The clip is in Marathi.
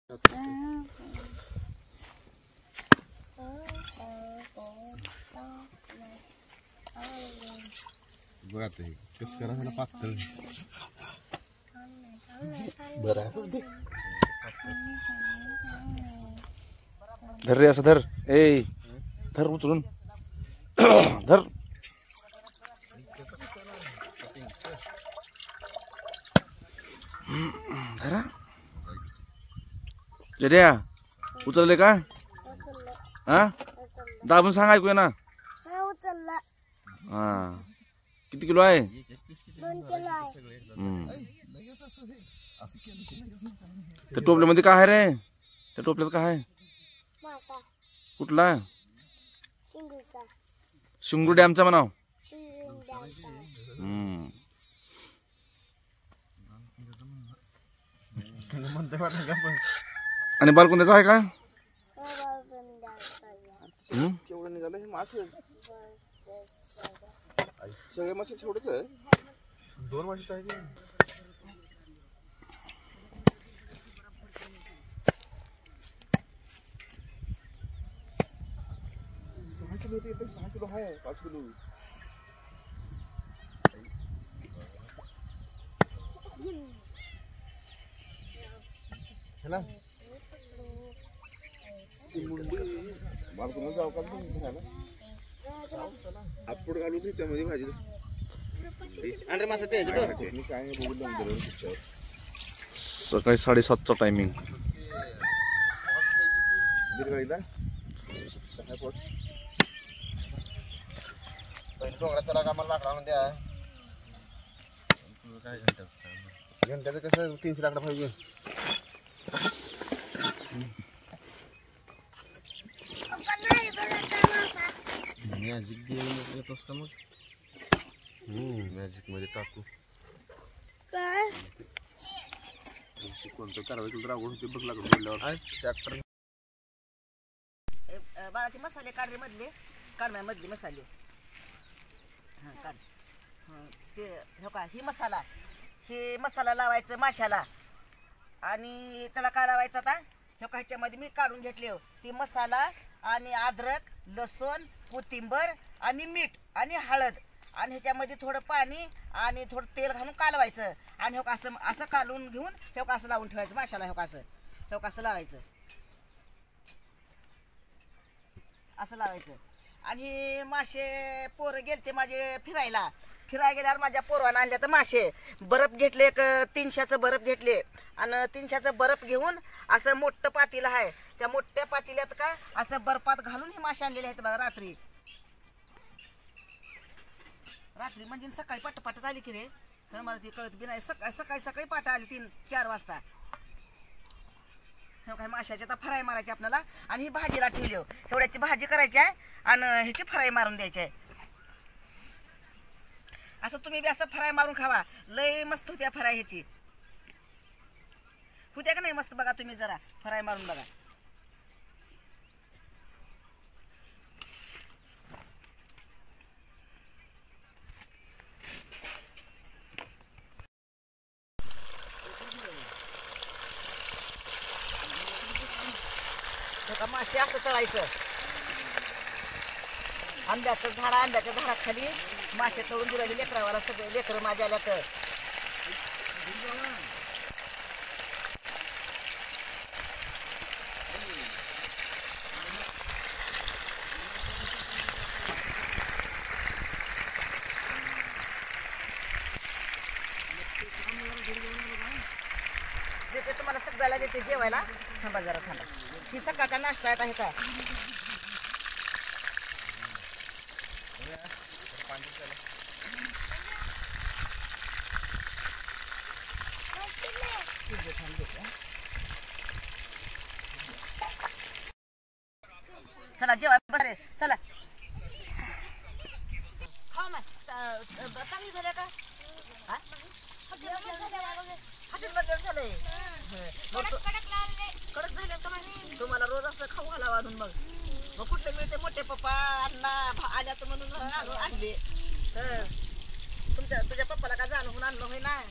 बघा ते कसं करायचं पातळ बरं धर रे असं धर ए धर उचलून धर धरा जड्या उचलले का हा दाबून सांग ऐकूया ना हा किती किलो आहे 2 किलो आहे त्या टोपल्यामध्ये काय आहे रे त्या टोपल्यात काय आहे मासा कुठला शिंगूचा शिंगरू डॅमचा म्हणाव शिंगू द्यायचा आणि बालकुंद्याचा आहे का केवढं निघालं हे मासे सगळे मासे छोटेच आहे 2 मासे आहे ते 6 किलो आहे 5 किलो है ना बालकुंड जाऊ का आपण घालू त्याच्यामध्ये भाजी आणि मासा ते काय सकाळी 7:30चा टायमिंग बिरगाईला डोंगरात चला का मला लाकडा म्हणते काय घंट्याचं कसं 300 लाकडा पाहिजे मॅजिक गेम येतोस का मग मॅजिक मध्ये टाकू काय कोणतं कारवाई केलं तर अवघड होते बघ लागलं बोलल्यावर ट्रॅक्टर बाळाचे मसाले काढ रे मधले काढ मधले मसाले हां काढ ते हो का ही मसाला लावायचं माशाला आणि त्याला काय लावायचं आता ह्या का ह्याच्यामध्ये मी काढून घेतले हो ती मसाला आणि अद्रक लसूण कोथिंबर आणि मीठ आणि हळद आणि ह्याच्यामध्ये थोडं पाणी आणि थोडं तेल घालून कालवायचं आणि हो का असं कालवून घेऊन हो का असं लावून ठेवायचं माशाला हो का असं लावायचं असं लावायचं आणि मासे पोरं गेलते माझे फिरायला गेल्यावर माझ्या पोरवानं आणल्या तर मासे बर्फ घेतले एक 300चं बर्फ घेतले आणि 300चं बर्फ घेऊन असं मोठं पातेलं आहे त्या मोठ्या पातेल्यात का असं बर्फात घालून हे मासे आणलेले आहेत बघा रात्री म्हणजे सकाळी पटपट झाली की रे मला ती कळत बी नाही सकाळी पाट आली 3-4 वाजता काय माशाची आता फ्राय मारायची आपल्याला आणि ही भाजीला ठेवली एवढ्याची भाजी करायची आहे आणि ह्याची फ्राय मारून द्यायची आहे असं तुम्ही बी असं फ्राय मारून खावा लय मस्त होत्या फ्राय ह्याची होत्या का नाही मस्त बघा तुम्ही जरा फ्राय मारून बघा मासे असं तळायचं आंब्याच्या झाडाखाली मासे तळून दिलेले लेकरावाला सगळे लेकरं माझ्या आल्या तर देते तुम्हाला सगळ्याला देते जेवायला थांबा जरा थांबा ही सकाळचा नाश्ता आहे काय चला जेवाय बरे चला खाऊ मग चांगली झाल्या का हॉटेलमध्ये झालंय कडक झाले का तुम्हाला रोज असं खाऊ घाला वाढून मग कुठले मिळते मोठे पप्पा अण्णा आल्या तर म्हणून आणले तुझ्या पप्पाला का जाणून आणलं होय ना